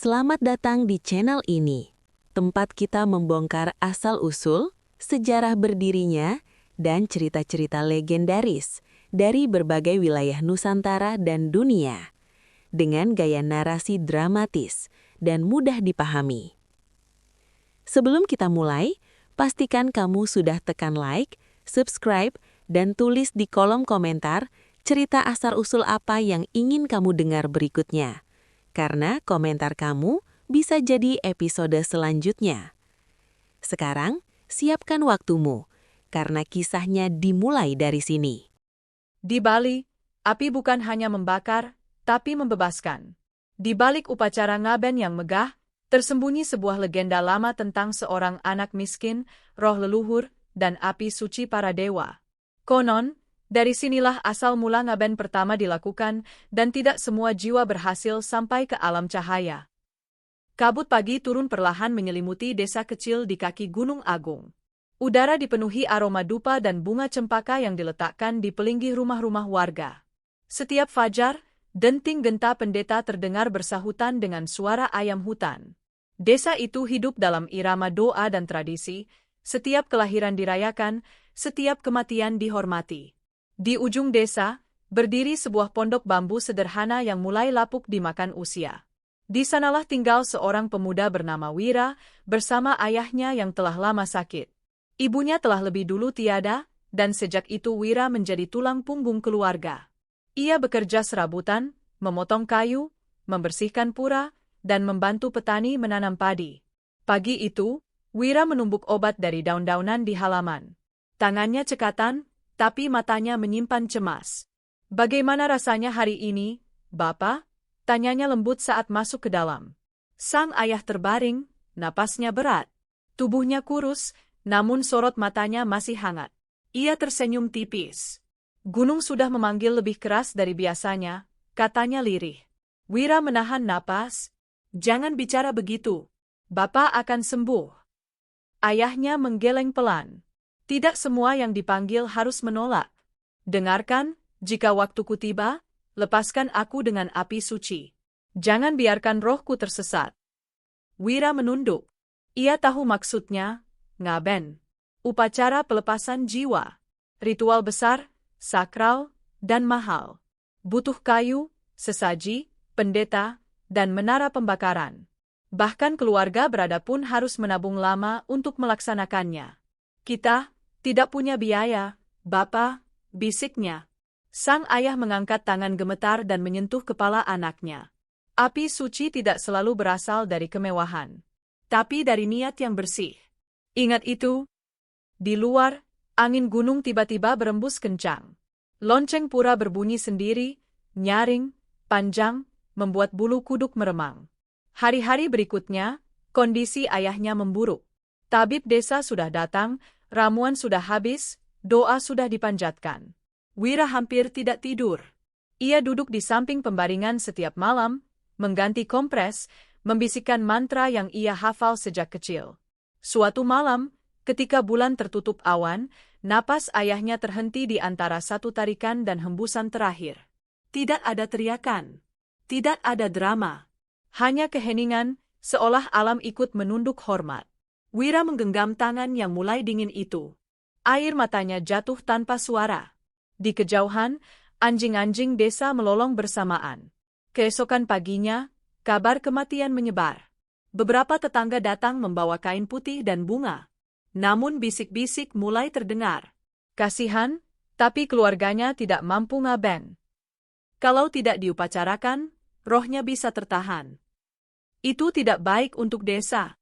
Selamat datang di channel ini, tempat kita membongkar asal-usul, sejarah berdirinya, dan cerita-cerita legendaris dari berbagai wilayah Nusantara dan dunia, dengan gaya narasi dramatis dan mudah dipahami. Sebelum kita mulai, pastikan kamu sudah tekan like, subscribe, dan tulis di kolom komentar cerita asal-usul apa yang ingin kamu dengar berikutnya. Karena komentar kamu bisa jadi episode selanjutnya. Sekarang, siapkan waktumu, karena kisahnya dimulai dari sini. Di Bali, api bukan hanya membakar, tapi membebaskan. Di balik upacara ngaben yang megah, tersembunyi sebuah legenda lama tentang seorang anak miskin, roh leluhur, dan api suci para dewa. Konon, dari sinilah asal mula ngaben pertama dilakukan, dan tidak semua jiwa berhasil sampai ke alam cahaya. Kabut pagi turun perlahan menyelimuti desa kecil di kaki Gunung Agung. Udara dipenuhi aroma dupa dan bunga cempaka yang diletakkan di pelinggih rumah-rumah warga. Setiap fajar, denting genta pendeta terdengar bersahutan dengan suara ayam hutan. Desa itu hidup dalam irama doa dan tradisi, setiap kelahiran dirayakan, setiap kematian dihormati. Di ujung desa, berdiri sebuah pondok bambu sederhana yang mulai lapuk dimakan usia. Di sanalah tinggal seorang pemuda bernama Wira, bersama ayahnya yang telah lama sakit. Ibunya telah lebih dulu tiada, dan sejak itu Wira menjadi tulang punggung keluarga. Ia bekerja serabutan, memotong kayu, membersihkan pura, dan membantu petani menanam padi. Pagi itu, Wira menumbuk obat dari daun-daunan di halaman. Tangannya cekatan, tapi matanya menyimpan cemas. "Bagaimana rasanya hari ini, Bapak?" tanyanya lembut saat masuk ke dalam. Sang ayah terbaring, napasnya berat. Tubuhnya kurus, namun sorot matanya masih hangat. Ia tersenyum tipis. "Gunung sudah memanggil lebih keras dari biasanya," katanya lirih. Wira menahan napas. "Jangan bicara begitu. Bapak akan sembuh." Ayahnya menggeleng pelan. "Tidak semua yang dipanggil harus menolak. Dengarkan, jika waktuku tiba, lepaskan aku dengan api suci. Jangan biarkan rohku tersesat." Wira menunduk. Ia tahu maksudnya, ngaben. Upacara pelepasan jiwa. Ritual besar, sakral, dan mahal. Butuh kayu, sesaji, pendeta, dan menara pembakaran. Bahkan keluarga berada pun harus menabung lama untuk melaksanakannya. "Kita tidak punya biaya, Bapak," bisiknya. Sang ayah mengangkat tangan gemetar dan menyentuh kepala anaknya. Api suci tidak selalu berasal dari kemewahan, tapi dari niat yang bersih. "Ingat itu." Di luar, angin gunung tiba-tiba berembus kencang. Lonceng pura berbunyi sendiri, nyaring, panjang, membuat bulu kuduk meremang. Hari-hari berikutnya, kondisi ayahnya memburuk. Tabib desa sudah datang, ramuan sudah habis, doa sudah dipanjatkan. Wira hampir tidak tidur. Ia duduk di samping pembaringan setiap malam, mengganti kompres, membisikkan mantra yang ia hafal sejak kecil. Suatu malam, ketika bulan tertutup awan, napas ayahnya terhenti di antara satu tarikan dan hembusan terakhir. Tidak ada teriakan. Tidak ada drama. Hanya keheningan, seolah alam ikut menunduk hormat. Wira menggenggam tangan yang mulai dingin itu. Air matanya jatuh tanpa suara. Di kejauhan, anjing-anjing desa melolong bersamaan. Keesokan paginya, kabar kematian menyebar. Beberapa tetangga datang membawa kain putih dan bunga. Namun bisik-bisik mulai terdengar. Kasihan, tapi keluarganya tidak mampu ngaben. Kalau tidak diupacarakan, rohnya bisa tertahan. Itu tidak baik untuk desa.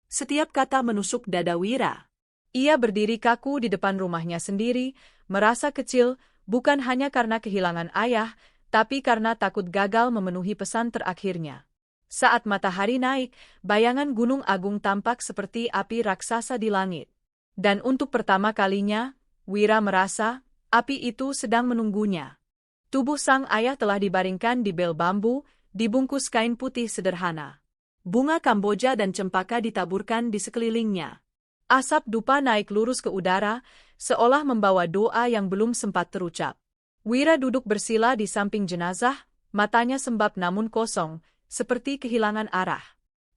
Setiap kata menusuk dada Wira. Ia berdiri kaku di depan rumahnya sendiri, merasa kecil, bukan hanya karena kehilangan ayah, tapi karena takut gagal memenuhi pesan terakhirnya. Saat matahari naik, bayangan Gunung Agung tampak seperti api raksasa di langit. Dan untuk pertama kalinya, Wira merasa, api itu sedang menunggunya. Tubuh sang ayah telah dibaringkan di bel bambu, dibungkus kain putih sederhana. Bunga kamboja dan cempaka ditaburkan di sekelilingnya. Asap dupa naik lurus ke udara, seolah membawa doa yang belum sempat terucap. Wira duduk bersila di samping jenazah, matanya sembab namun kosong, seperti kehilangan arah.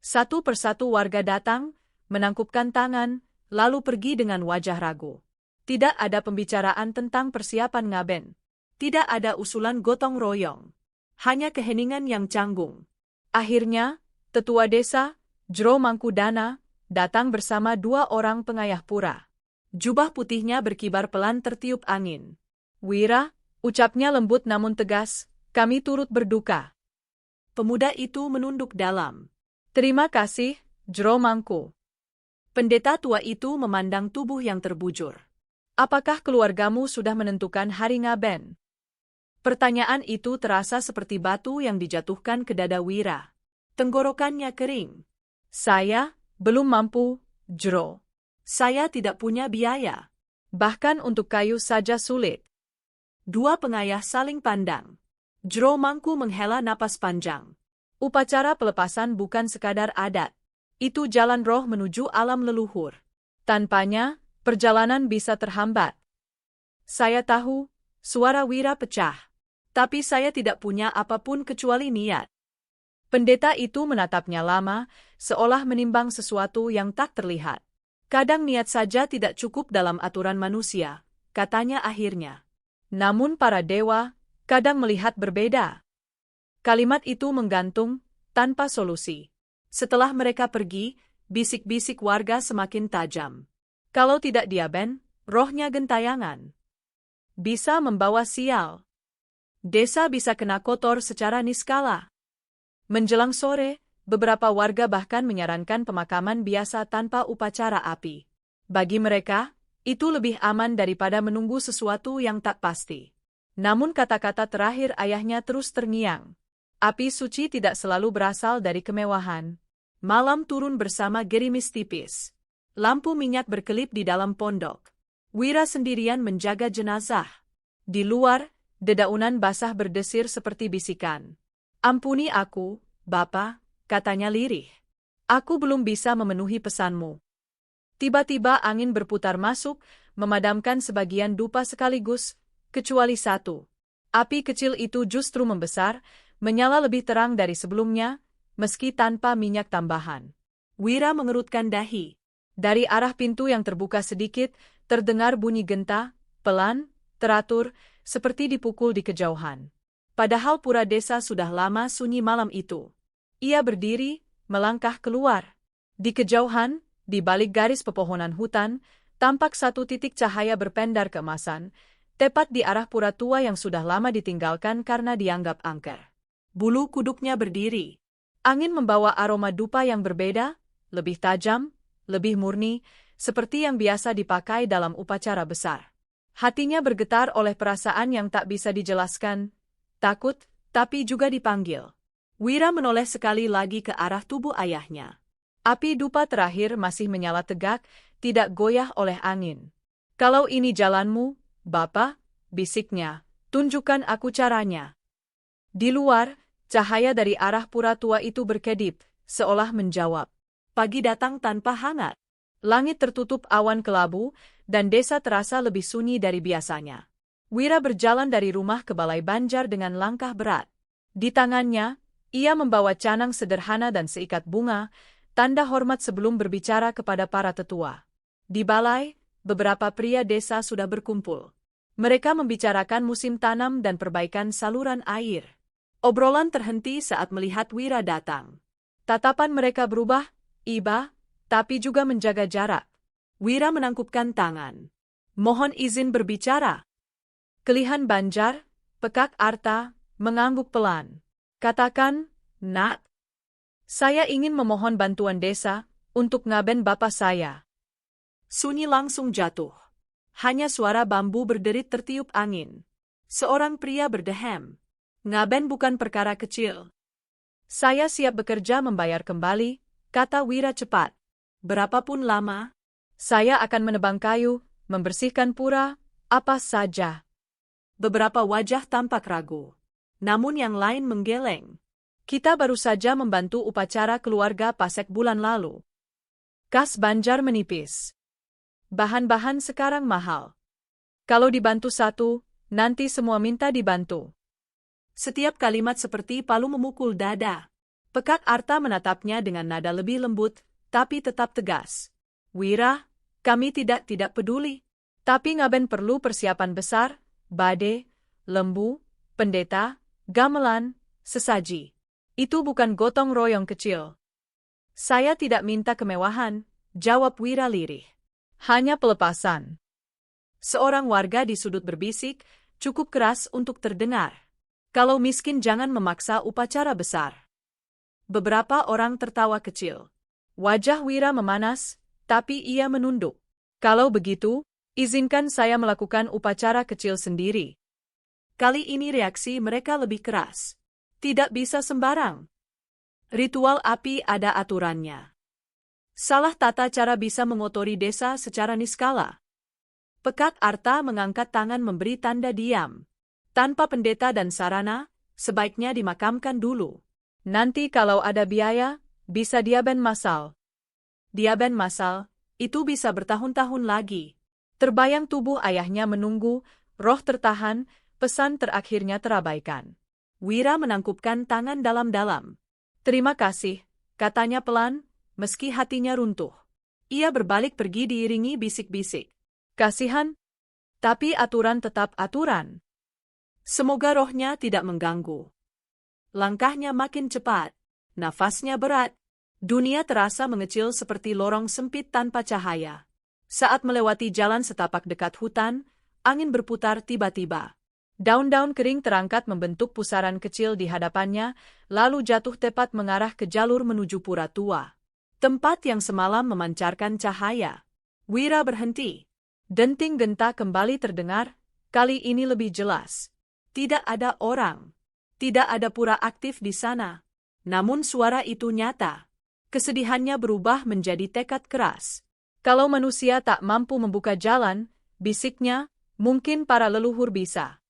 Satu persatu warga datang, menangkupkan tangan, lalu pergi dengan wajah ragu. Tidak ada pembicaraan tentang persiapan ngaben. Tidak ada usulan gotong royong. Hanya keheningan yang canggung. Akhirnya, tetua desa, Jero Mangkudana, datang bersama 2 orang pengayah pura. Jubah putihnya berkibar pelan tertiup angin. "Wira," ucapnya lembut namun tegas, "kami turut berduka." Pemuda itu menunduk dalam. "Terima kasih, Jero Mangku." Pendeta tua itu memandang tubuh yang terbujur. "Apakah keluargamu sudah menentukan hari ngaben?" Pertanyaan itu terasa seperti batu yang dijatuhkan ke dada Wira. Tenggorokannya kering. "Saya belum mampu, Jero. Saya tidak punya biaya. Bahkan untuk kayu saja sulit." 2 pengayah saling pandang. Jero Mangku menghela napas panjang. Upacara pelepasan bukan sekadar adat. Itu jalan roh menuju alam leluhur. Tanpanya, perjalanan bisa terhambat. "Saya tahu," suara Wira pecah. "Tapi saya tidak punya apapun kecuali niat." Pendeta itu menatapnya lama, seolah menimbang sesuatu yang tak terlihat. "Kadang niat saja tidak cukup dalam aturan manusia," katanya akhirnya. "Namun para dewa, kadang melihat berbeda." Kalimat itu menggantung, tanpa solusi. Setelah mereka pergi, bisik-bisik warga semakin tajam. Kalau tidak diaben, rohnya gentayangan. Bisa membawa sial. Desa bisa kena kotor secara niskala. Menjelang sore, beberapa warga bahkan menyarankan pemakaman biasa tanpa upacara api. Bagi mereka, itu lebih aman daripada menunggu sesuatu yang tak pasti. Namun kata-kata terakhir ayahnya terus terngiang. Api suci tidak selalu berasal dari kemewahan. Malam turun bersama gerimis tipis. Lampu minyak berkelip di dalam pondok. Wira sendirian menjaga jenazah. Di luar, dedaunan basah berdesir seperti bisikan. "Ampuni aku, Bapa," katanya lirih. "Aku belum bisa memenuhi pesanmu." Tiba-tiba angin berputar masuk, memadamkan sebagian dupa sekaligus, kecuali satu. Api kecil itu justru membesar, menyala lebih terang dari sebelumnya, meski tanpa minyak tambahan. Wira mengerutkan dahi. Dari arah pintu yang terbuka sedikit, terdengar bunyi genta, pelan, teratur, seperti dipukul di kejauhan. Padahal pura desa sudah lama sunyi malam itu. Ia berdiri, melangkah keluar. Di kejauhan, di balik garis pepohonan hutan, tampak satu titik cahaya berpendar keemasan, tepat di arah pura tua yang sudah lama ditinggalkan karena dianggap angker. Bulu kuduknya berdiri. Angin membawa aroma dupa yang berbeda, lebih tajam, lebih murni, seperti yang biasa dipakai dalam upacara besar. Hatinya bergetar oleh perasaan yang tak bisa dijelaskan, takut, tapi juga dipanggil. Wira menoleh sekali lagi ke arah tubuh ayahnya. Api dupa terakhir masih menyala tegak, tidak goyah oleh angin. "Kalau ini jalanmu, Bapa," bisiknya, "tunjukkan aku caranya." Di luar, cahaya dari arah pura tua itu berkedip, seolah menjawab. Pagi datang tanpa hangat. Langit tertutup awan kelabu, dan desa terasa lebih sunyi dari biasanya. Wira berjalan dari rumah ke balai banjar dengan langkah berat. Di tangannya, ia membawa canang sederhana dan seikat bunga, tanda hormat sebelum berbicara kepada para tetua. Di balai, beberapa pria desa sudah berkumpul. Mereka membicarakan musim tanam dan perbaikan saluran air. Obrolan terhenti saat melihat Wira datang. Tatapan mereka berubah, iba, tapi juga menjaga jarak. Wira menangkupkan tangan. "Mohon izin berbicara." Kelihan Banjar, Pekak Arta, mengangguk pelan. "Katakan, Nak." "Saya ingin memohon bantuan desa untuk ngaben bapak saya." Sunyi langsung jatuh. Hanya suara bambu berderit tertiup angin. Seorang pria berdehem. "Ngaben bukan perkara kecil." "Saya siap bekerja membayar kembali," kata Wira cepat. "Berapapun lama, saya akan menebang kayu, membersihkan pura, apa saja." Beberapa wajah tampak ragu. Namun yang lain menggeleng. "Kita baru saja membantu upacara keluarga Pasek bulan lalu. Kas Banjar menipis. Bahan-bahan sekarang mahal. Kalau dibantu satu, nanti semua minta dibantu." Setiap kalimat seperti palu memukul dada. Pekak Arta menatapnya dengan nada lebih lembut, tapi tetap tegas. Wira, kami tidak peduli. Tapi Ngaben perlu persiapan besar, badai, lembu, pendeta, gamelan, sesaji. Itu bukan gotong royong kecil. Saya tidak minta kemewahan, jawab Wira lirih. Hanya pelepasan. Seorang warga di sudut berbisik, cukup keras untuk terdengar. Kalau miskin jangan memaksa upacara besar. Beberapa orang tertawa kecil. Wajah Wira memanas, tapi ia menunduk. Kalau begitu, izinkan saya melakukan upacara kecil sendiri. Kali ini reaksi mereka lebih keras. Tidak bisa sembarang. Ritual api ada aturannya. Salah tata cara bisa mengotori desa secara niskala. Pekak Arta mengangkat tangan memberi tanda diam. Tanpa pendeta dan sarana, sebaiknya dimakamkan dulu. Nanti kalau ada biaya, bisa diaben massal. Diaben massal, itu bisa bertahun-tahun lagi. Terbayang tubuh ayahnya menunggu, roh tertahan, pesan terakhirnya terabaikan. Wira menangkupkan tangan dalam-dalam. Terima kasih, katanya pelan, meski hatinya runtuh. Ia berbalik pergi diiringi bisik-bisik. Kasihan, tapi aturan tetap aturan. Semoga rohnya tidak mengganggu. Langkahnya makin cepat, nafasnya berat. Dunia terasa mengecil seperti lorong sempit tanpa cahaya. Saat melewati jalan setapak dekat hutan, angin berputar tiba-tiba. Daun-daun kering terangkat membentuk pusaran kecil di hadapannya, lalu jatuh tepat mengarah ke jalur menuju pura tua. Tempat yang semalam memancarkan cahaya. Wira berhenti. Denting genta kembali terdengar, kali ini lebih jelas. Tidak ada orang. Tidak ada pura aktif di sana. Namun suara itu nyata. Kesedihannya berubah menjadi tekad keras. Kalau manusia tak mampu membuka jalan, bisiknya, mungkin para leluhur bisa.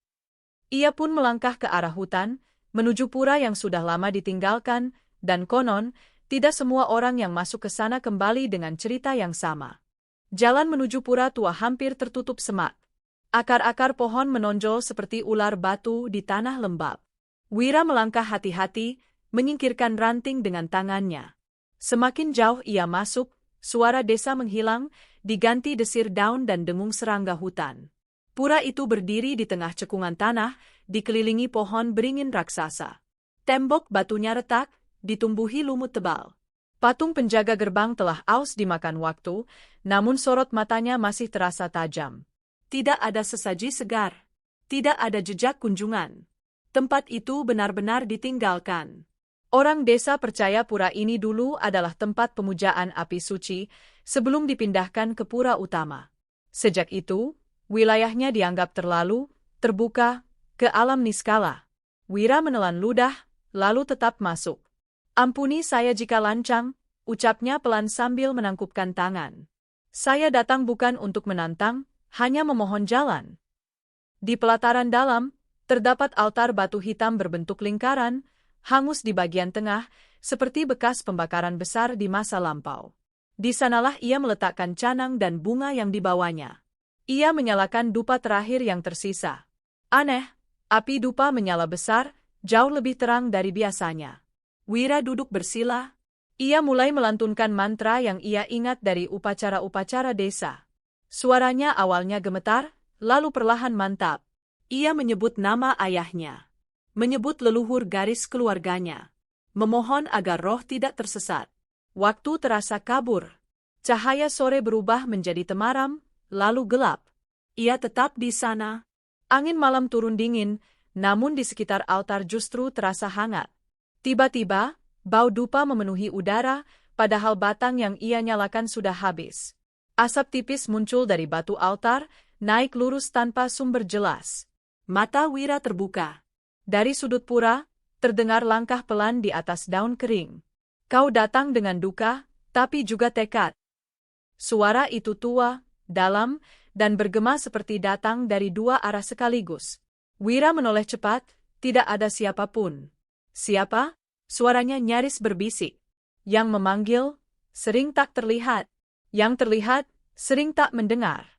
Ia pun melangkah ke arah hutan, menuju pura yang sudah lama ditinggalkan, dan konon, tidak semua orang yang masuk ke sana kembali dengan cerita yang sama. Jalan menuju pura tua hampir tertutup semak. Akar-akar pohon menonjol seperti ular batu di tanah lembab. Wira melangkah hati-hati, menyingkirkan ranting dengan tangannya. Semakin jauh ia masuk, suara desa menghilang, diganti desir daun dan dengung serangga hutan. Pura itu berdiri di tengah cekungan tanah, dikelilingi pohon beringin raksasa. Tembok batunya retak, ditumbuhi lumut tebal. Patung penjaga gerbang telah aus dimakan waktu, namun sorot matanya masih terasa tajam. Tidak ada sesaji segar. Tidak ada jejak kunjungan. Tempat itu benar-benar ditinggalkan. Orang desa percaya pura ini dulu adalah tempat pemujaan api suci sebelum dipindahkan ke pura utama. Sejak itu, wilayahnya dianggap terlalu terbuka ke alam niskala. Wira menelan ludah, lalu tetap masuk. Ampuni saya jika lancang, ucapnya pelan sambil menangkupkan tangan. Saya datang bukan untuk menantang, hanya memohon jalan. Di pelataran dalam, terdapat altar batu hitam berbentuk lingkaran, hangus di bagian tengah, seperti bekas pembakaran besar di masa lampau. Di sanalah ia meletakkan canang dan bunga yang dibawanya. Ia menyalakan dupa terakhir yang tersisa. Aneh, api dupa menyala besar, jauh lebih terang dari biasanya. Wira duduk bersila. Ia mulai melantunkan mantra yang ia ingat dari upacara-upacara desa. Suaranya awalnya gemetar, lalu perlahan mantap. Ia menyebut nama ayahnya. Menyebut leluhur garis keluarganya. Memohon agar roh tidak tersesat. Waktu terasa kabur. Cahaya sore berubah menjadi temaram, lalu gelap. Ia tetap di sana. Angin malam turun dingin, namun di sekitar altar justru terasa hangat. Tiba-tiba, bau dupa memenuhi udara, padahal batang yang ia nyalakan sudah habis. Asap tipis muncul dari batu altar, naik lurus tanpa sumber jelas. Mata Wira terbuka. Dari sudut pura, terdengar langkah pelan di atas daun kering. Kau datang dengan duka, tapi juga tekad. Suara itu tua, dalam, dan bergema seperti datang dari dua arah sekaligus. Wira menoleh cepat, tidak ada siapapun. Siapa? Suaranya nyaris berbisik. Yang memanggil, sering tak terlihat. Yang terlihat, sering tak mendengar.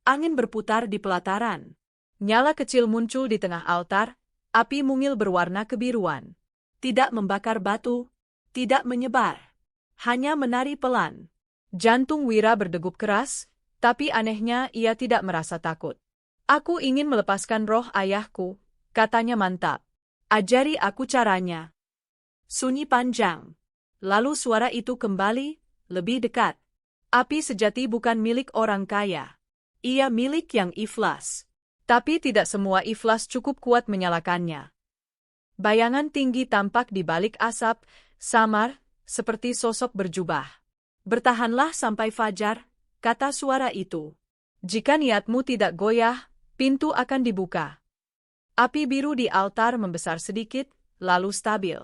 Angin berputar di pelataran. Nyala kecil muncul di tengah altar, api mungil berwarna kebiruan. Tidak membakar batu, tidak menyebar. Hanya menari pelan. Jantung Wira berdegup keras, tapi anehnya ia tidak merasa takut. Aku ingin melepaskan roh ayahku, katanya mantap. Ajari aku caranya. Sunyi panjang. Lalu suara itu kembali, lebih dekat. Api sejati bukan milik orang kaya. Ia milik yang ikhlas. Tapi tidak semua ikhlas cukup kuat menyalakannya. Bayangan tinggi tampak di balik asap, samar, seperti sosok berjubah. Bertahanlah sampai fajar, kata suara itu. Jika niatmu tidak goyah, pintu akan dibuka. Api biru di altar membesar sedikit, lalu stabil.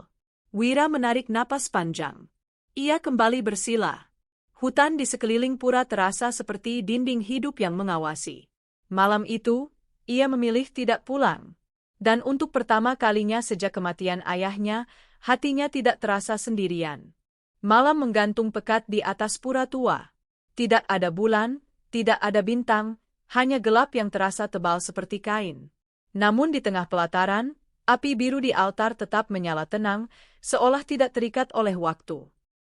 Wira menarik napas panjang. Ia kembali bersila. Hutan di sekeliling pura terasa seperti dinding hidup yang mengawasi. Malam itu, ia memilih tidak pulang. Dan untuk pertama kalinya sejak kematian ayahnya, hatinya tidak terasa sendirian. Malam menggantung pekat di atas pura tua. Tidak ada bulan, tidak ada bintang, hanya gelap yang terasa tebal seperti kain. Namun di tengah pelataran, api biru di altar tetap menyala tenang, seolah tidak terikat oleh waktu.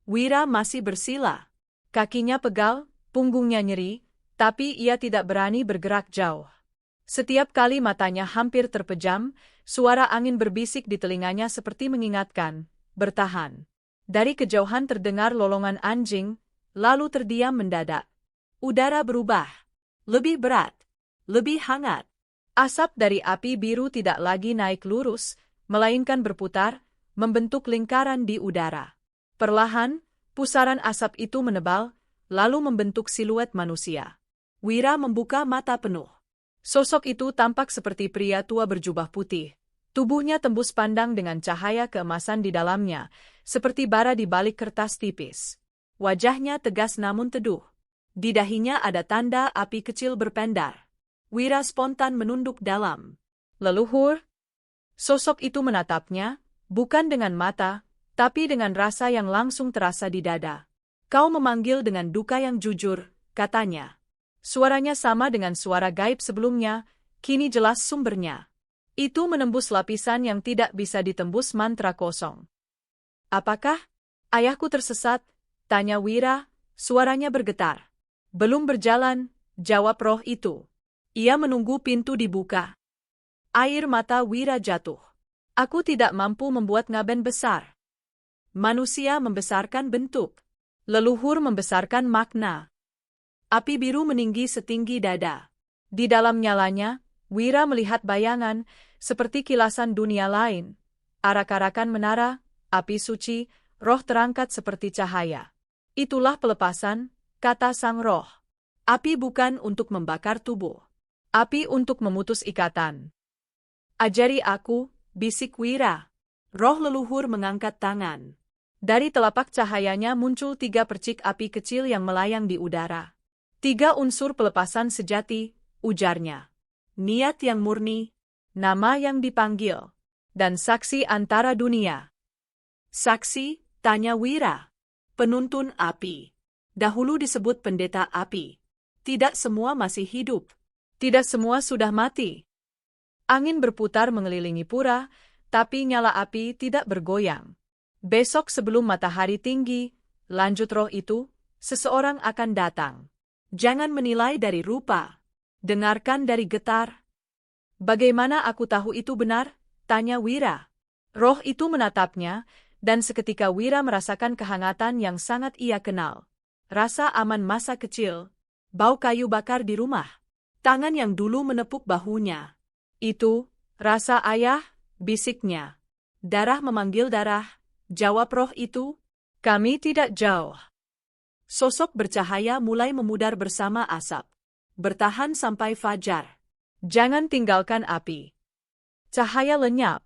Wira masih bersila. Kakinya pegal, punggungnya nyeri, tapi ia tidak berani bergerak jauh. Setiap kali matanya hampir terpejam, suara angin berbisik di telinganya seperti mengingatkan, bertahan. Dari kejauhan terdengar lolongan anjing, lalu terdiam mendadak. Udara berubah. Lebih berat. Lebih hangat. Asap dari api biru tidak lagi naik lurus, melainkan berputar, membentuk lingkaran di udara. Perlahan, pusaran asap itu menebal, lalu membentuk siluet manusia. Wira membuka mata penuh. Sosok itu tampak seperti pria tua berjubah putih. Tubuhnya tembus pandang dengan cahaya keemasan di dalamnya, seperti bara di balik kertas tipis. Wajahnya tegas namun teduh. Di dahinya ada tanda api kecil berpendar. Wira spontan menunduk dalam. Leluhur? Sosok itu menatapnya, bukan dengan mata, tapi dengan rasa yang langsung terasa di dada. Kau memanggil dengan duka yang jujur, katanya. Suaranya sama dengan suara gaib sebelumnya, kini jelas sumbernya. Itu menembus lapisan yang tidak bisa ditembus mantra kosong. Apakah ayahku tersesat? Tanya Wira, suaranya bergetar. Belum berjalan, jawab roh itu. Ia menunggu pintu dibuka. Air mata Wira jatuh. Aku tidak mampu membuat ngaben besar. Manusia membesarkan bentuk. Leluhur membesarkan makna. Api biru meninggi setinggi dada. Di dalam nyalanya, Wira melihat bayangan, seperti kilasan dunia lain. Arak-arakan menara, api suci, roh terangkat seperti cahaya. Itulah pelepasan, kata sang roh. Api bukan untuk membakar tubuh. Api untuk memutus ikatan. Ajari aku, bisik Wira. Roh leluhur mengangkat tangan. Dari telapak cahayanya muncul 3 percik api kecil yang melayang di udara. 3 unsur pelepasan sejati, ujarnya. Niat yang murni, nama yang dipanggil, dan saksi antara dunia. Saksi, tanya Wira. Penuntun api. Dahulu disebut pendeta api. Tidak semua masih hidup. Tidak semua sudah mati. Angin berputar mengelilingi pura, tapi nyala api tidak bergoyang. Besok sebelum matahari tinggi, lanjut roh itu, seseorang akan datang. Jangan menilai dari rupa. Dengarkan dari getar. Bagaimana aku tahu itu benar? Tanya Wira. Roh itu menatapnya, dan seketika Wira merasakan kehangatan yang sangat ia kenal. Rasa aman masa kecil. Bau kayu bakar di rumah. Tangan yang dulu menepuk bahunya. Itu, rasa ayah, bisiknya. Darah memanggil darah. Jawab roh itu. Kami tidak jauh. Sosok bercahaya mulai memudar bersama asap. Bertahan sampai fajar. Jangan tinggalkan api. Cahaya lenyap.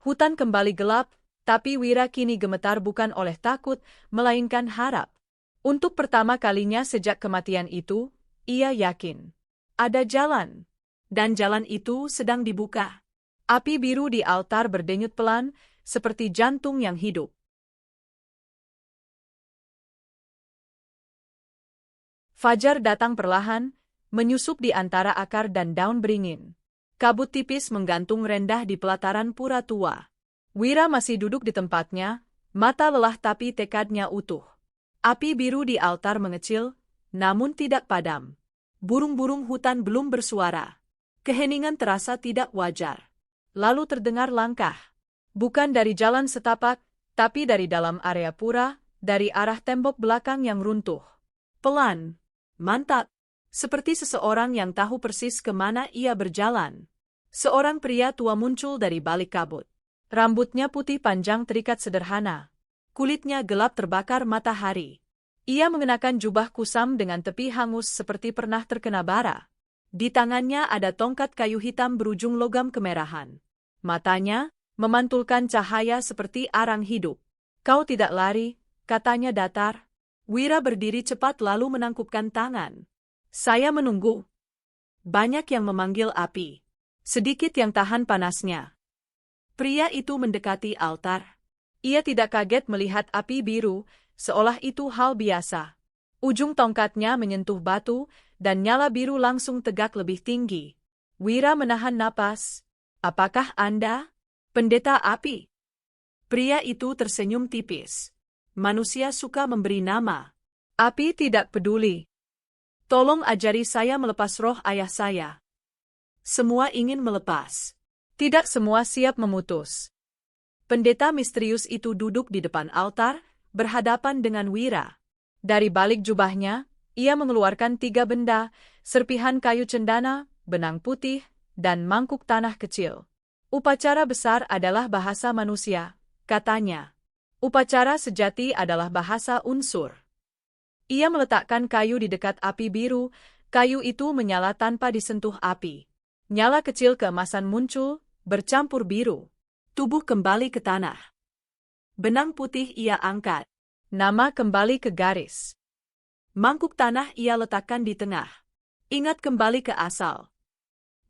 Hutan kembali gelap, tapi Wira kini gemetar bukan oleh takut, melainkan harap. Untuk pertama kalinya sejak kematian itu, ia yakin. Ada jalan. Dan jalan itu sedang dibuka. Api biru di altar berdenyut pelan, seperti jantung yang hidup. Fajar datang perlahan, menyusup di antara akar dan daun beringin. Kabut tipis menggantung rendah di pelataran pura tua. Wira masih duduk di tempatnya, mata lelah tapi tekadnya utuh. Api biru di altar mengecil, namun tidak padam. Burung-burung hutan belum bersuara. Keheningan terasa tidak wajar. Lalu terdengar langkah. Bukan dari jalan setapak, tapi dari dalam area pura, dari arah tembok belakang yang runtuh. Pelan, mantap, seperti seseorang yang tahu persis kemana ia berjalan. Seorang pria tua muncul dari balik kabut. Rambutnya putih panjang terikat sederhana. Kulitnya gelap terbakar matahari. Ia mengenakan jubah kusam dengan tepi hangus seperti pernah terkena bara. Di tangannya ada tongkat kayu hitam berujung logam kemerahan. Matanya memantulkan cahaya seperti arang hidup. Kau tidak lari, katanya datar. Wira berdiri cepat lalu menangkupkan tangan. Saya menunggu. Banyak yang memanggil api. Sedikit yang tahan panasnya. Pria itu mendekati altar. Ia tidak kaget melihat api biru, seolah itu hal biasa. Ujung tongkatnya menyentuh batu, dan nyala biru langsung tegak lebih tinggi. Wira menahan napas. Apakah Anda pendeta api? Pria itu tersenyum tipis. Manusia suka memberi nama. Api tidak peduli. Tolong ajari saya melepas roh ayah saya. Semua ingin melepas. Tidak semua siap memutus. Pendeta misterius itu duduk di depan altar, berhadapan dengan Wira. Dari balik jubahnya, ia mengeluarkan 3 benda, serpihan kayu cendana, benang putih, dan mangkuk tanah kecil. Upacara besar adalah bahasa manusia, katanya. Upacara sejati adalah bahasa unsur. Ia meletakkan kayu di dekat api biru, kayu itu menyala tanpa disentuh api. Nyala kecil keemasan muncul, bercampur biru. Tubuh kembali ke tanah. Benang putih ia angkat. Nama kembali ke garis. Mangkuk tanah ia letakkan di tengah. Ingat kembali ke asal.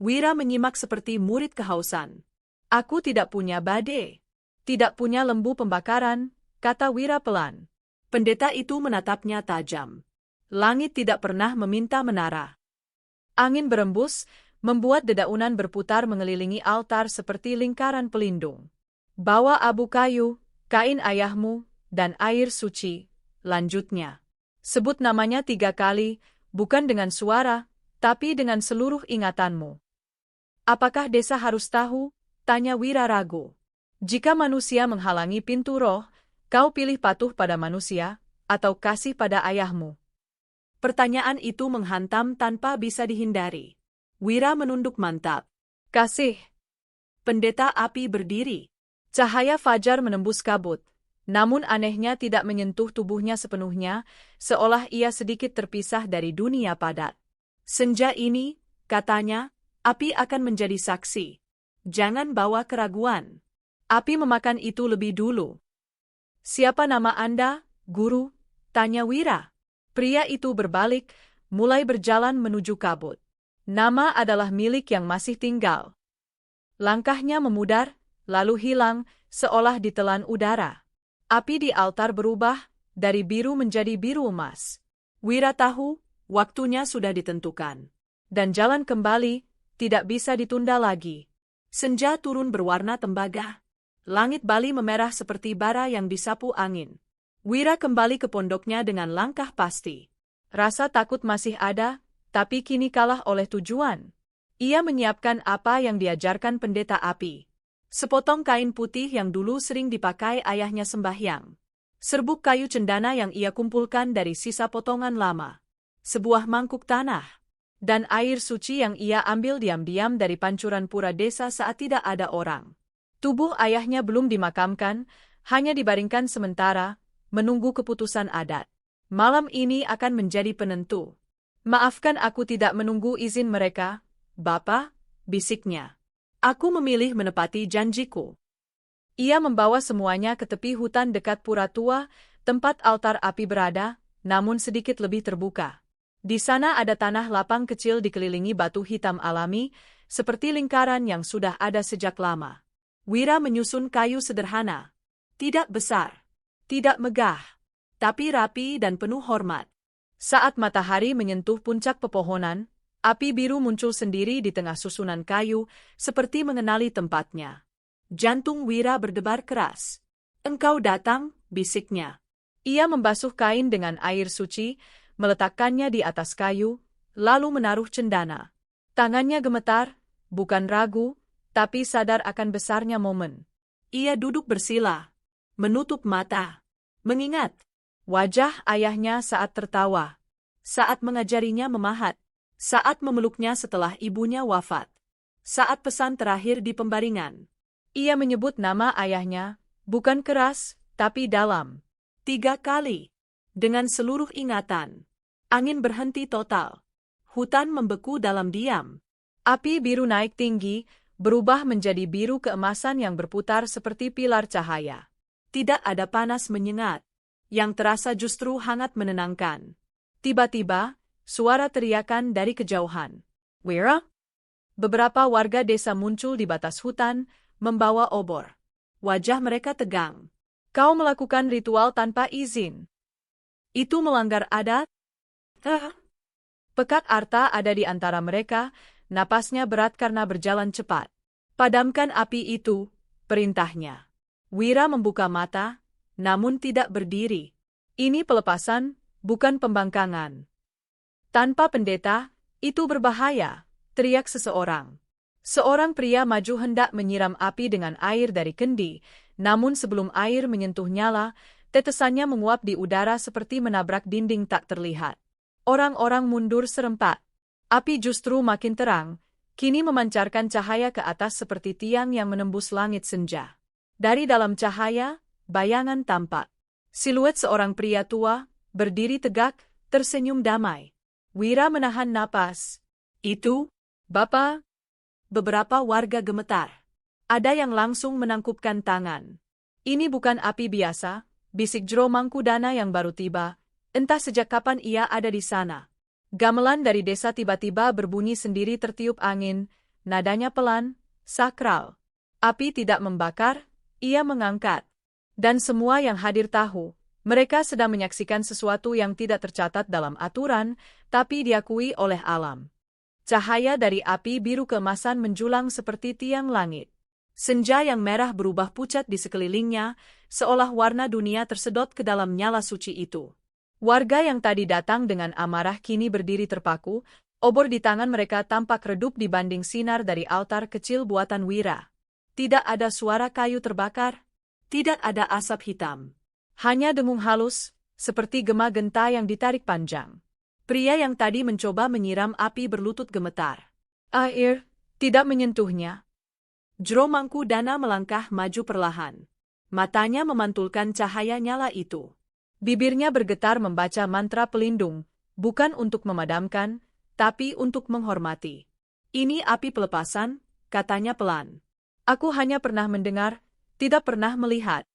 Wira menyimak seperti murid kehausan. Aku tidak punya bade. Tidak punya lembu pembakaran, kata Wira pelan. Pendeta itu menatapnya tajam. Langit tidak pernah meminta menara. Angin berembus, membuat dedaunan berputar mengelilingi altar seperti lingkaran pelindung. Bawa abu kayu, kain ayahmu, dan air suci, lanjutnya. Sebut namanya 3 kali, bukan dengan suara, tapi dengan seluruh ingatanmu. Apakah desa harus tahu? Tanya Wira ragu. Jika manusia menghalangi pintu roh, kau pilih patuh pada manusia, atau kasih pada ayahmu? Pertanyaan itu menghantam tanpa bisa dihindari. Wira menunduk mantap. Kasih. Pendeta api berdiri. Cahaya fajar menembus kabut. Namun anehnya tidak menyentuh tubuhnya sepenuhnya, seolah ia sedikit terpisah dari dunia padat. Senja ini, katanya, api akan menjadi saksi. Jangan bawa keraguan. Api memakan itu lebih dulu. Siapa nama Anda, guru? Tanya Wira. Pria itu berbalik, mulai berjalan menuju kabut. Nama adalah milik yang masih tinggal. Langkahnya memudar, lalu hilang, seolah ditelan udara. Api di altar berubah, dari biru menjadi biru emas. Wira tahu, waktunya sudah ditentukan. Dan jalan kembali, tidak bisa ditunda lagi. Senja turun berwarna tembaga. Langit Bali memerah seperti bara yang disapu angin. Wira kembali ke pondoknya dengan langkah pasti. Rasa takut masih ada, tapi kini kalah oleh tujuan. Ia menyiapkan apa yang diajarkan pendeta api. Sepotong kain putih yang dulu sering dipakai ayahnya sembahyang. Serbuk kayu cendana yang ia kumpulkan dari sisa potongan lama. Sebuah mangkuk tanah. Dan air suci yang ia ambil diam-diam dari pancuran pura desa saat tidak ada orang. Tubuh ayahnya belum dimakamkan, hanya dibaringkan sementara, menunggu keputusan adat. Malam ini akan menjadi penentu. Maafkan aku tidak menunggu izin mereka, Bapak, bisiknya. Aku memilih menepati janjiku. Ia membawa semuanya ke tepi hutan dekat pura tua, tempat altar api berada, namun sedikit lebih terbuka. Di sana ada tanah lapang kecil dikelilingi batu hitam alami, seperti lingkaran yang sudah ada sejak lama. Wira menyusun kayu sederhana. Tidak besar, tidak megah, tapi rapi dan penuh hormat. Saat matahari menyentuh puncak pepohonan, api biru muncul sendiri di tengah susunan kayu, seperti mengenali tempatnya. Jantung Wira berdebar keras. "Engkau datang," bisiknya. Ia membasuh kain dengan air suci, meletakkannya di atas kayu, lalu menaruh cendana. Tangannya gemetar, bukan ragu, tapi sadar akan besarnya momen. Ia duduk bersila, menutup mata, mengingat wajah ayahnya saat tertawa, saat mengajarinya memahat, saat memeluknya setelah ibunya wafat, saat pesan terakhir di pembaringan. Ia menyebut nama ayahnya, bukan keras, tapi dalam. 3 kali. Dengan seluruh ingatan. Angin berhenti total. Hutan membeku dalam diam. Api biru naik tinggi, berubah menjadi biru keemasan yang berputar seperti pilar cahaya. Tidak ada panas menyengat. Yang terasa justru hangat menenangkan. Tiba-tiba, suara teriakan dari kejauhan. "Wira?" Beberapa warga desa muncul di batas hutan, membawa obor. Wajah mereka tegang. "Kau melakukan ritual tanpa izin. Itu melanggar adat?" Pekat Arta ada di antara mereka, napasnya berat karena berjalan cepat. "Padamkan api itu," perintahnya. Wira membuka mata, namun tidak berdiri. Ini pelepasan, bukan pembangkangan. "Tanpa pendeta, itu berbahaya," teriak seseorang. Seorang pria maju hendak menyiram api dengan air dari kendi, namun sebelum air menyentuh nyala, tetesannya menguap di udara seperti menabrak dinding tak terlihat. Orang-orang mundur serempak. Api justru makin terang, kini memancarkan cahaya ke atas seperti tiang yang menembus langit senja. Dari dalam cahaya, bayangan tampak. Siluet seorang pria tua, berdiri tegak, tersenyum damai. Wira menahan napas. "Itu, Bapak?" Beberapa warga gemetar. Ada yang langsung menangkupkan tangan. "Ini bukan api biasa," bisik Jero Mangkudana yang baru tiba. Entah sejak kapan ia ada di sana. Gamelan dari desa tiba-tiba berbunyi sendiri tertiup angin, nadanya pelan, sakral. Api tidak membakar, ia mengangkat. Dan semua yang hadir tahu, mereka sedang menyaksikan sesuatu yang tidak tercatat dalam aturan, tapi diakui oleh alam. Cahaya dari api biru keemasan menjulang seperti tiang langit. Senja yang merah berubah pucat di sekelilingnya, seolah warna dunia tersedot ke dalam nyala suci itu. Warga yang tadi datang dengan amarah kini berdiri terpaku, obor di tangan mereka tampak redup dibanding sinar dari altar kecil buatan Wira. Tidak ada suara kayu terbakar, tidak ada asap hitam. Hanya dengung halus, seperti gema genta yang ditarik panjang. Pria yang tadi mencoba menyiram api berlutut gemetar. Air tidak menyentuhnya. Jero Mangkudana melangkah maju perlahan. Matanya memantulkan cahaya nyala itu. Bibirnya bergetar membaca mantra pelindung, bukan untuk memadamkan, tapi untuk menghormati. "Ini api pelepasan," katanya pelan. "Aku hanya pernah mendengar, tidak pernah melihat."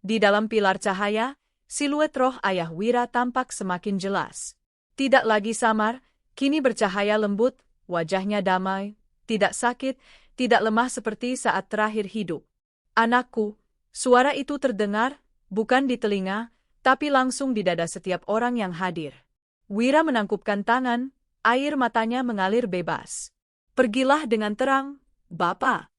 Di dalam pilar cahaya, siluet roh ayah Wira tampak semakin jelas. Tidak lagi samar, kini bercahaya lembut, wajahnya damai, tidak sakit, tidak lemah seperti saat terakhir hidup. "Anakku," suara itu terdengar, bukan di telinga, tapi langsung di dada setiap orang yang hadir. Wira menangkupkan tangan, air matanya mengalir bebas. "Pergilah dengan terang, Bapak."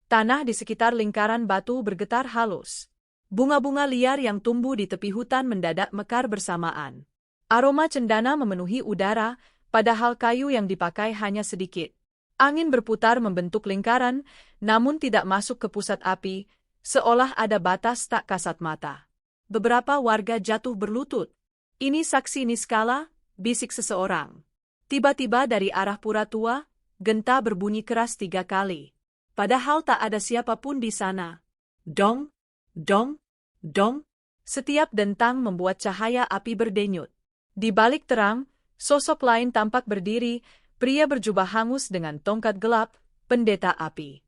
Tanah di sekitar lingkaran batu bergetar halus. Bunga-bunga liar yang tumbuh di tepi hutan mendadak mekar bersamaan. Aroma cendana memenuhi udara, padahal kayu yang dipakai hanya sedikit. Angin berputar membentuk lingkaran, namun tidak masuk ke pusat api, seolah ada batas tak kasat mata. Beberapa warga jatuh berlutut. "Ini saksi niskala," bisik seseorang. Tiba-tiba dari arah pura tua, genta berbunyi keras 3 kali. Padahal tak ada siapapun di sana. Dong, dong, dong. Setiap dentang membuat cahaya api berdenyut. Di balik terang, sosok lain tampak berdiri, pria berjubah hangus dengan tongkat gelap, pendeta api.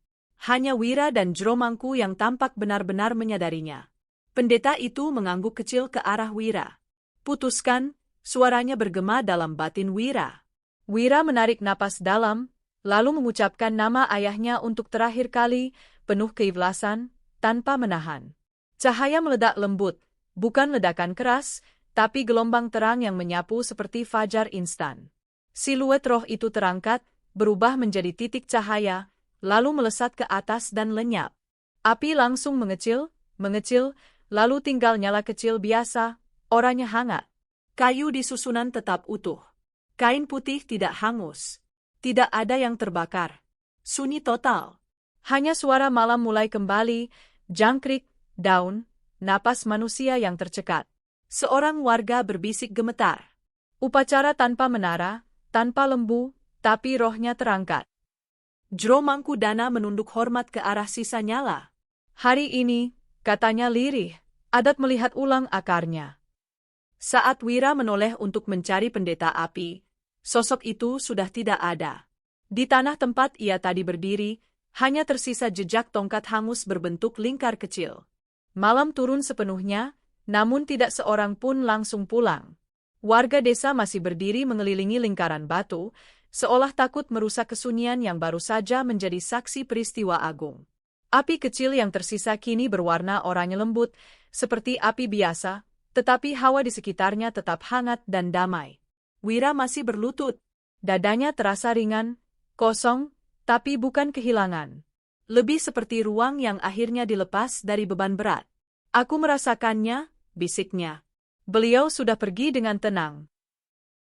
Hanya Wira dan Jero Mangku yang tampak benar-benar menyadarinya. Pendeta itu mengangguk kecil ke arah Wira. "Putuskan," suaranya bergema dalam batin Wira. Wira menarik napas dalam, lalu mengucapkan nama ayahnya untuk terakhir kali, penuh keikhlasan, tanpa menahan. Cahaya meledak lembut, bukan ledakan keras, tapi gelombang terang yang menyapu seperti fajar instan. Siluet roh itu terangkat, berubah menjadi titik cahaya, lalu melesat ke atas dan lenyap. Api langsung mengecil, lalu tinggal nyala kecil biasa, oranye hangat. Kayu di susunan tetap utuh. Kain putih tidak hangus. Tidak ada yang terbakar. Sunyi total. Hanya suara malam mulai kembali, jangkrik, daun, napas manusia yang tercekat. Seorang warga berbisik gemetar. Upacara tanpa menara, tanpa lembu, tapi rohnya terangkat. Jro Mangkudana menunduk hormat ke arah sisa nyala. Hari ini, katanya lirih, adat melihat ulang akarnya. Saat Wira menoleh untuk mencari pendeta api, sosok itu sudah tidak ada. Di tanah tempat ia tadi berdiri, hanya tersisa jejak tongkat hangus berbentuk lingkar kecil. Malam turun sepenuhnya, namun tidak seorang pun langsung pulang. Warga desa masih berdiri mengelilingi lingkaran batu, seolah takut merusak kesunyian yang baru saja menjadi saksi peristiwa agung. Api kecil yang tersisa kini berwarna oranye lembut, seperti api biasa, tetapi hawa di sekitarnya tetap hangat dan damai. Wira masih berlutut. Dadanya terasa ringan, kosong, tapi bukan kehilangan. Lebih seperti ruang yang akhirnya dilepas dari beban berat. Aku merasakannya, bisiknya. Beliau sudah pergi dengan tenang.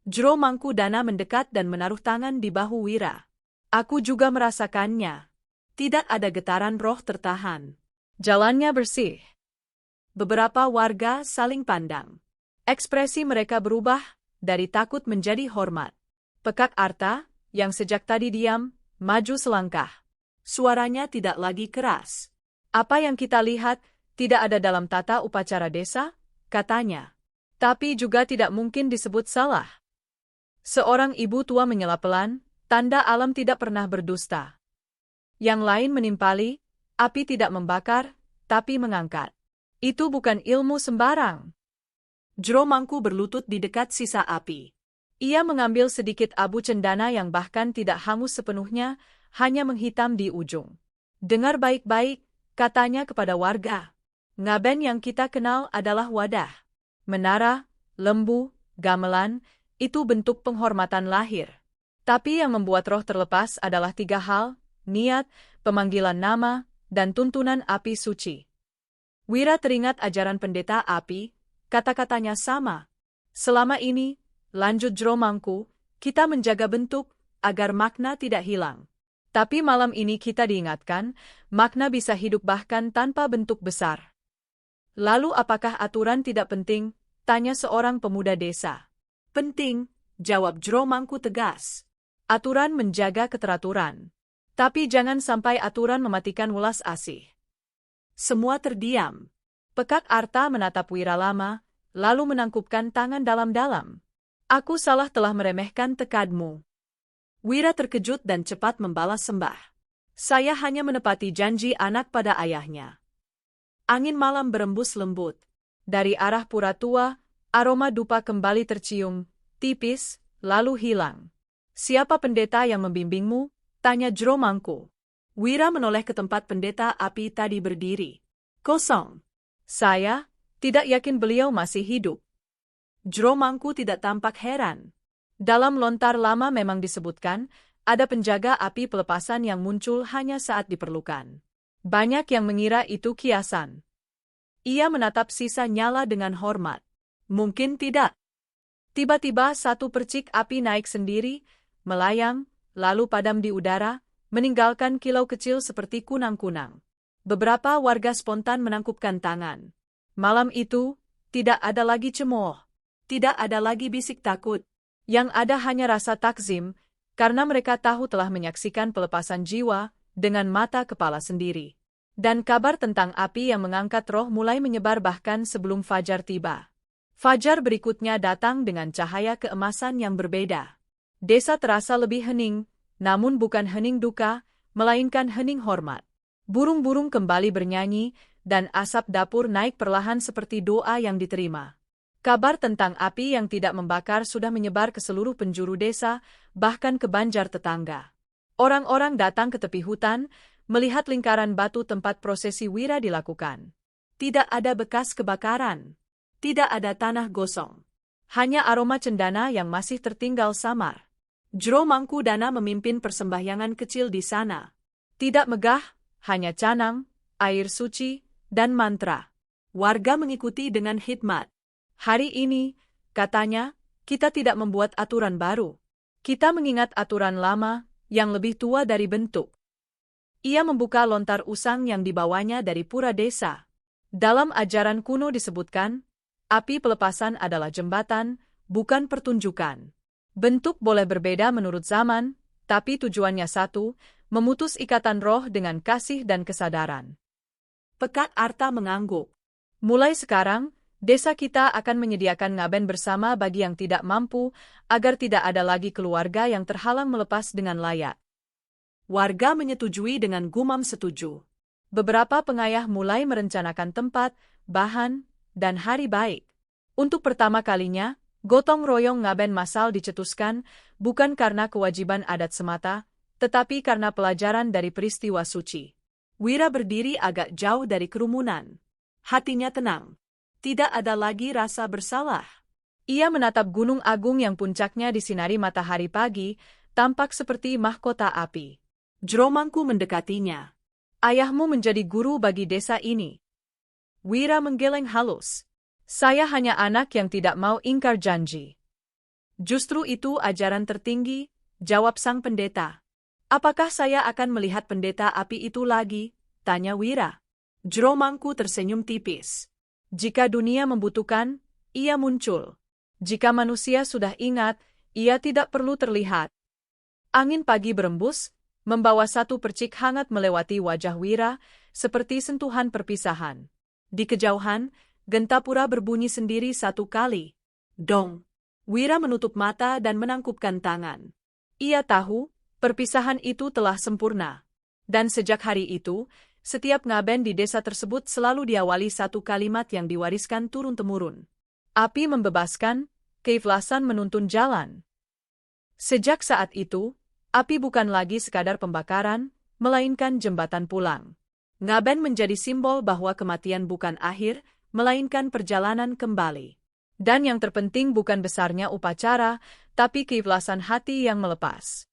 Jro Mangkudana mendekat dan menaruh tangan di bahu Wira. Aku juga merasakannya. Tidak ada getaran roh tertahan. Jalannya bersih. Beberapa warga saling pandang. Ekspresi mereka berubah, dari takut menjadi hormat. Pekak Arta, yang sejak tadi diam, maju selangkah. Suaranya tidak lagi keras. Apa yang kita lihat, tidak ada dalam tata upacara desa, katanya. Tapi juga tidak mungkin disebut salah. Seorang ibu tua menyela pelan, tanda alam tidak pernah berdusta. Yang lain menimpali, api tidak membakar, tapi mengangkat. Itu bukan ilmu sembarang. Jro Mangku berlutut di dekat sisa api. Ia mengambil sedikit abu cendana yang bahkan tidak hangus sepenuhnya, hanya menghitam di ujung. Dengar baik-baik, katanya kepada warga. Ngaben yang kita kenal adalah wadah. Menara, lembu, gamelan, itu bentuk penghormatan lahir. Tapi yang membuat roh terlepas adalah 3 hal, niat, pemanggilan nama, dan tuntunan api suci. Wira teringat ajaran pendeta api, kata-katanya sama. Selama ini, lanjut Jro Mangku, kita menjaga bentuk, agar makna tidak hilang. Tapi malam ini kita diingatkan, makna bisa hidup bahkan tanpa bentuk besar. Lalu apakah aturan tidak penting? Tanya seorang pemuda desa. Penting, jawab Jro Mangku tegas. Aturan menjaga keteraturan. Tapi jangan sampai aturan mematikan welas asih. Semua terdiam. Pekak Arta menatap Wira lama, lalu menangkupkan tangan dalam-dalam. Aku salah telah meremehkan tekadmu. Wira terkejut dan cepat membalas sembah. Saya hanya menepati janji anak pada ayahnya. Angin malam berembus lembut. Dari arah pura tua, aroma dupa kembali tercium, tipis, lalu hilang. Siapa pendeta yang membimbingmu? Tanya Jro Mangku. Wira menoleh ke tempat pendeta api tadi berdiri. Kosong. Saya tidak yakin beliau masih hidup. Jro Mangku tidak tampak heran. Dalam lontar lama memang disebutkan, ada penjaga api pelepasan yang muncul hanya saat diperlukan. Banyak yang mengira itu kiasan. Ia menatap sisa nyala dengan hormat. Mungkin tidak. Tiba-tiba satu percik api naik sendiri, melayang, lalu padam di udara, meninggalkan kilau kecil seperti kunang-kunang. Beberapa warga spontan menangkupkan tangan. Malam itu, tidak ada lagi cemooh. Tidak ada lagi bisik takut. Yang ada hanya rasa takzim, karena mereka tahu telah menyaksikan pelepasan jiwa dengan mata kepala sendiri. Dan kabar tentang api yang mengangkat roh mulai menyebar bahkan sebelum fajar tiba. Fajar berikutnya datang dengan cahaya keemasan yang berbeda. Desa terasa lebih hening, namun bukan hening duka, melainkan hening hormat. Burung-burung kembali bernyanyi, dan asap dapur naik perlahan seperti doa yang diterima. Kabar tentang api yang tidak membakar sudah menyebar ke seluruh penjuru desa, bahkan ke banjar tetangga. Orang-orang datang ke tepi hutan, melihat lingkaran batu tempat prosesi Wira dilakukan. Tidak ada bekas kebakaran. Tidak ada tanah gosong. Hanya aroma cendana yang masih tertinggal samar. Jro Mangkudana memimpin persembahyangan kecil di sana. Tidak megah, hanya canang, air suci, dan mantra. Warga mengikuti dengan hikmat. Hari ini, katanya, kita tidak membuat aturan baru. Kita mengingat aturan lama yang lebih tua dari bentuk. Ia membuka lontar usang yang dibawanya dari pura desa. Dalam ajaran kuno disebutkan, api pelepasan adalah jembatan, bukan pertunjukan. Bentuk boleh berbeda menurut zaman, tapi tujuannya satu, memutus ikatan roh dengan kasih dan kesadaran. Pekat Arta mengangguk. Mulai sekarang, desa kita akan menyediakan ngaben bersama bagi yang tidak mampu, agar tidak ada lagi keluarga yang terhalang melepas dengan layak. Warga menyetujui dengan gumam setuju. Beberapa pengayah mulai merencanakan tempat, bahan, dan hari baik. Untuk pertama kalinya, gotong royong ngaben massal dicetuskan, bukan karena kewajiban adat semata, tetapi karena pelajaran dari peristiwa suci. Wira berdiri agak jauh dari kerumunan. Hatinya tenang. Tidak ada lagi rasa bersalah. Ia menatap Gunung Agung yang puncaknya disinari matahari pagi, tampak seperti mahkota api. Jeromangku mendekatinya. Ayahmu menjadi guru bagi desa ini. Wira menggeleng halus. Saya hanya anak yang tidak mau ingkar janji. Justru itu ajaran tertinggi, jawab sang pendeta. Apakah saya akan melihat pendeta api itu lagi? Tanya Wira. Jeromangku tersenyum tipis. Jika dunia membutuhkan, ia muncul. Jika manusia sudah ingat, ia tidak perlu terlihat. Angin pagi berembus, membawa satu percik hangat melewati wajah Wira, seperti sentuhan perpisahan. Di kejauhan, gentapura berbunyi sendiri satu kali. Dong! Wira menutup mata dan menangkupkan tangan. Ia tahu, perpisahan itu telah sempurna. Dan sejak hari itu, setiap ngaben di desa tersebut selalu diawali satu kalimat yang diwariskan turun-temurun. Api membebaskan, keikhlasan menuntun jalan. Sejak saat itu, api bukan lagi sekadar pembakaran, melainkan jembatan pulang. Ngaben menjadi simbol bahwa kematian bukan akhir, melainkan perjalanan kembali. Dan yang terpenting bukan besarnya upacara, tapi keikhlasan hati yang melepas.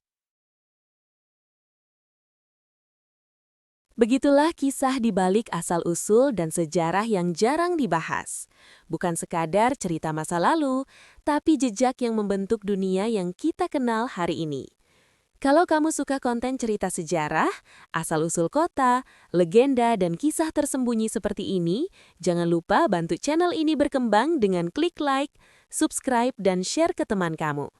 Begitulah kisah di balik asal-usul dan sejarah yang jarang dibahas. Bukan sekadar cerita masa lalu, tapi jejak yang membentuk dunia yang kita kenal hari ini. Kalau kamu suka konten cerita sejarah, asal-usul kota, legenda, dan kisah tersembunyi seperti ini, jangan lupa bantu channel ini berkembang dengan klik like, subscribe, dan share ke teman kamu.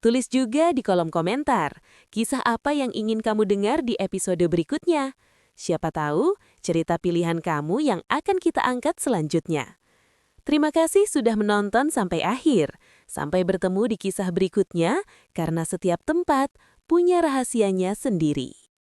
Tulis juga di kolom komentar, kisah apa yang ingin kamu dengar di episode berikutnya. Siapa tahu, cerita pilihan kamu yang akan kita angkat selanjutnya. Terima kasih sudah menonton sampai akhir. Sampai bertemu di kisah berikutnya, karena setiap tempat punya rahasianya sendiri.